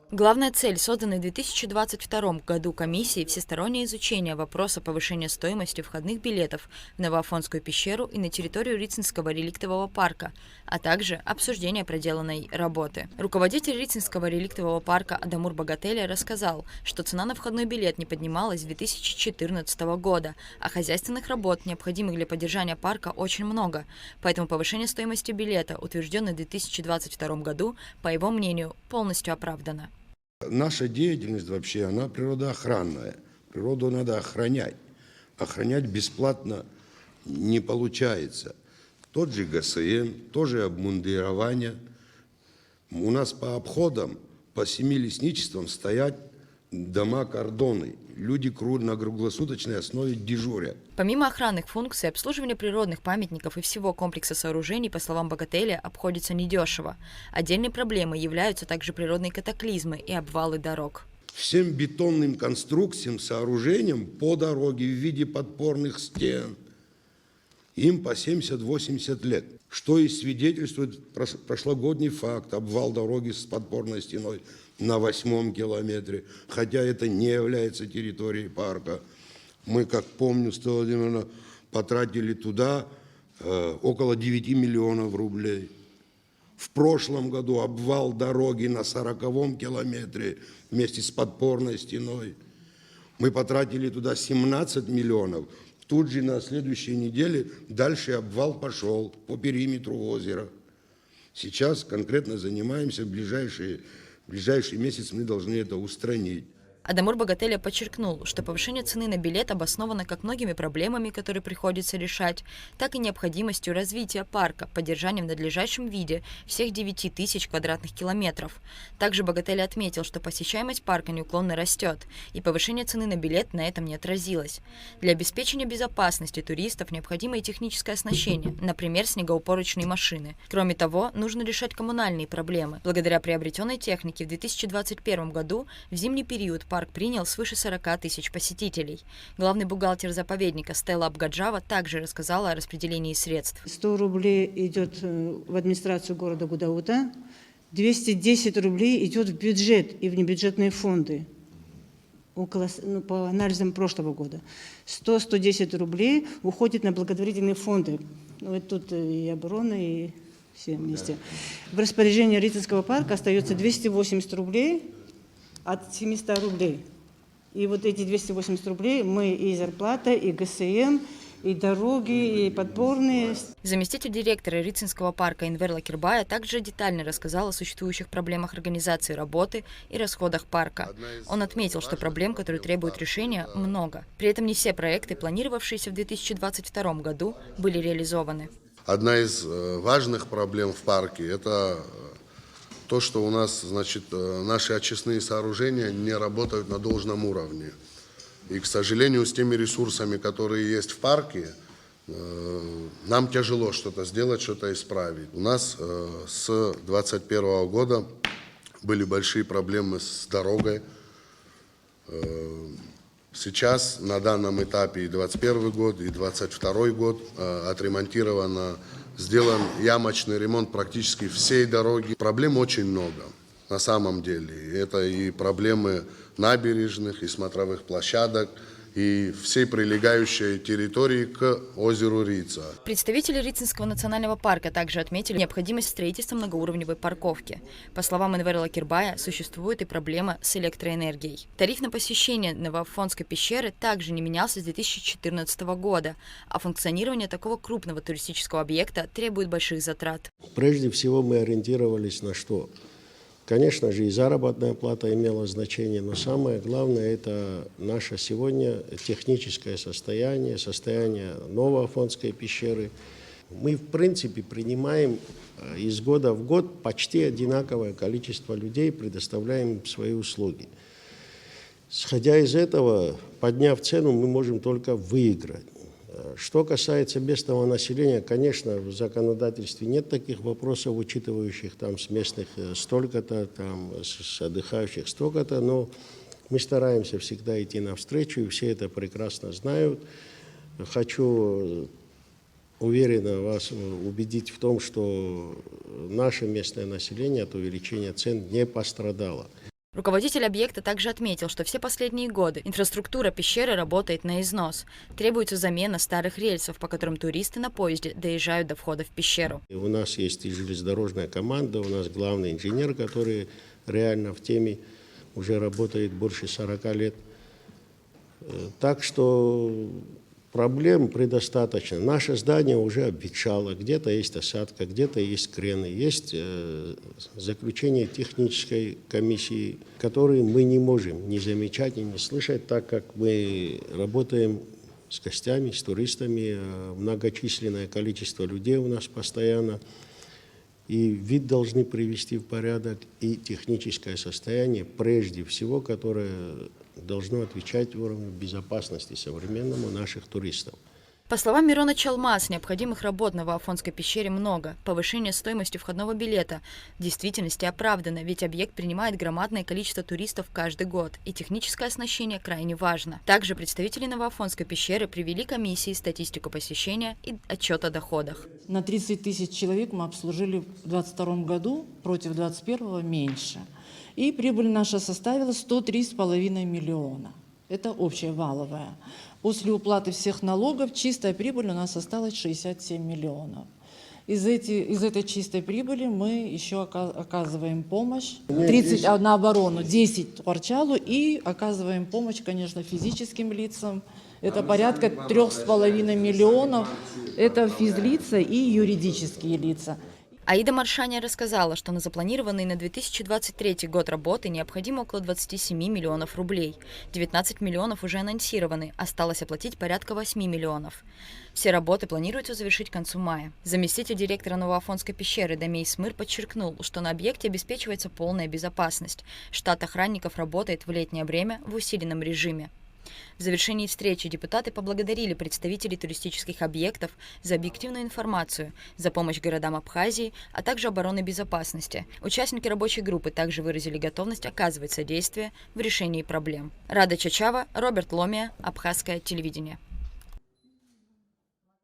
Главная цель созданной в 2022 году комиссии – всестороннее изучение вопроса повышения стоимости входных билетов в Новоафонскую пещеру и на территорию Рицинского реликтового парка, а также обсуждение проделанной работы. Руководитель Рицинского реликтового парка Адамур Богателя рассказал, что цена на входной билет не поднималась с 2014 года, а хозяйственных работ, необходимых для поддержания парка, очень много. Поэтому повышение стоимости билета, утвержденное в 2022 году, по его мнению, полностью оправдано. Наша деятельность вообще, она природоохранная. Природу надо охранять. Охранять бесплатно не получается. Тот же ГСМ, тоже обмундирование. У нас по обходам, по 7 лесничествам стоят дома-кордоны. Люди на круглосуточной основе дежурят. Помимо охранных функций, обслуживание природных памятников и всего комплекса сооружений, по словам Богателя, обходится недешево. Отдельной проблемой являются также природные катаклизмы и обвалы дорог. Всем бетонным конструкциям, сооружениям по дороге в виде подпорных стен им по 70-80 лет. Что и свидетельствует прошлогодний факт: обвал дороги с подпорной стеной на 8-м километре, хотя это не является территорией парка. Мы, как помню, Стелла Владимировна, потратили туда около 9 миллионов рублей. В прошлом году обвал дороги на 40-м километре вместе с подпорной стеной. Мы потратили туда 17 миллионов. Тут же на следующей неделе дальше обвал пошел по периметру озера. Сейчас конкретно занимаемся, в ближайший месяц мы должны это устранить. Адамур Богателя подчеркнул, что повышение цены на билет обосновано как многими проблемами, которые приходится решать, так и необходимостью развития парка, поддержанием в надлежащем виде всех 9 тысяч квадратных километров. Также Богателя отметил, что посещаемость парка неуклонно растет, и повышение цены на билет на этом не отразилось. Для обеспечения безопасности туристов необходимо и техническое оснащение, например, снегоупорочные машины. Кроме того, нужно решать коммунальные проблемы. Благодаря приобретенной технике в 2021 году в зимний период парк принял свыше 40 тысяч посетителей. Главный бухгалтер заповедника Стелла Абгаджава также рассказала о распределении средств. 100 рублей идет в администрацию города Гудаута, 210 рублей идет в бюджет и в небюджетные фонды. По анализам прошлого года. 100-110 рублей уходит на благотворительные фонды. Вот тут и оборона, и все вместе. В распоряжении Рицинского парка остается 280 рублей от 700 рублей. И вот эти 280 рублей мы и зарплата, и ГСМ, и дороги, и подпорные. Заместитель директора Рицинского парка Энвер Лакирбая также детально рассказал о существующих проблемах организации работы и расходах парка. Он отметил, что проблем, которые требуют решения, много. При этом не все проекты, планировавшиеся в 2022 году, были реализованы. Одна из важных проблем в парке – это то, что у нас, наши очистные сооружения не работают на должном уровне. И, к сожалению, с теми ресурсами, которые есть в парке, нам тяжело что-то сделать, что-то исправить. У нас с 2021 года были большие проблемы с дорогой. Сейчас, на данном этапе, и 2021 год, и 2022 год отремонтировано, сделан ямочный ремонт практически всей дороги. Проблем очень много, на самом деле. Это и проблемы набережных, и смотровых площадок, и всей прилегающей территории к озеру Рица. Представители Рицинского национального парка также отметили необходимость строительства многоуровневой парковки. По словам Энвера Лакирбая, существует и проблема с электроэнергией. Тариф на посещение Новоафонской пещеры также не менялся с 2014 года, а функционирование такого крупного туристического объекта требует больших затрат. Прежде всего мы ориентировались на что? Конечно же, и заработная плата имела значение, но самое главное – это наше сегодня техническое состояние, состояние Новоафонской пещеры. Мы, в принципе, принимаем из года в год почти одинаковое количество людей, предоставляем свои услуги. Сходя из этого, подняв цену, мы можем только выиграть. Что касается местного населения, конечно, в законодательстве нет таких вопросов, учитывающих там с местных столько-то, там с отдыхающих столько-то, но мы стараемся всегда идти навстречу, и все это прекрасно знают. Хочу уверенно вас убедить в том, что наше местное население от увеличения цен не пострадало. Руководитель объекта также отметил, что все последние годы инфраструктура пещеры работает на износ. Требуется замена старых рельсов, по которым туристы на поезде доезжают до входа в пещеру. И у нас есть и железнодорожная команда, у нас главный инженер, который реально в теме уже работает больше 40 лет. Так что проблем предостаточно. Наше здание уже обветшало, где-то есть осадка, где-то есть крены, есть заключение технической комиссии, которые мы не можем не замечать и не слышать, так как мы работаем с гостями, с туристами, многочисленное количество людей у нас постоянно. И вид должны привести в порядок и техническое состояние, прежде всего, которое должно отвечать уровню безопасности современному наших туристов. По словам Мирона Чалмаз, необходимых работ на Ваафонской пещере много. Повышение стоимости входного билета в действительности оправдано, ведь объект принимает громадное количество туристов каждый год, и техническое оснащение крайне важно. Также представители Новоафонской пещеры привели комиссии статистику посещения и отчет о доходах. На 30 тысяч человек мы обслужили в 2022 году, против 2021 меньше. И прибыль наша составила 103,5 миллиона. Это общая валовая. После уплаты всех налогов чистая прибыль у нас осталась 67 миллионов. Из этой чистой прибыли мы еще оказываем помощь 30 на оборону, 10 Торчалу, и оказываем помощь, конечно, физическим лицам. Это порядка 3,5 миллионов. Это физлица и юридические лица. Аида Маршаня рассказала, что на запланированные на 2023 год работы необходимо около 27 миллионов рублей. 19 миллионов уже анонсированы, осталось оплатить порядка 8 миллионов. Все работы планируется завершить к концу мая. Заместитель директора Новоафонской пещеры Дамей Смыр подчеркнул, что на объекте обеспечивается полная безопасность. Штат охранников работает в летнее время в усиленном режиме. В завершении встречи депутаты поблагодарили представителей туристических объектов за объективную информацию, за помощь городам Абхазии, а также обороны безопасности. Участники рабочей группы также выразили готовность оказывать содействие в решении проблем. Рада Чачава, Роберт Ломия, Абхазское телевидение.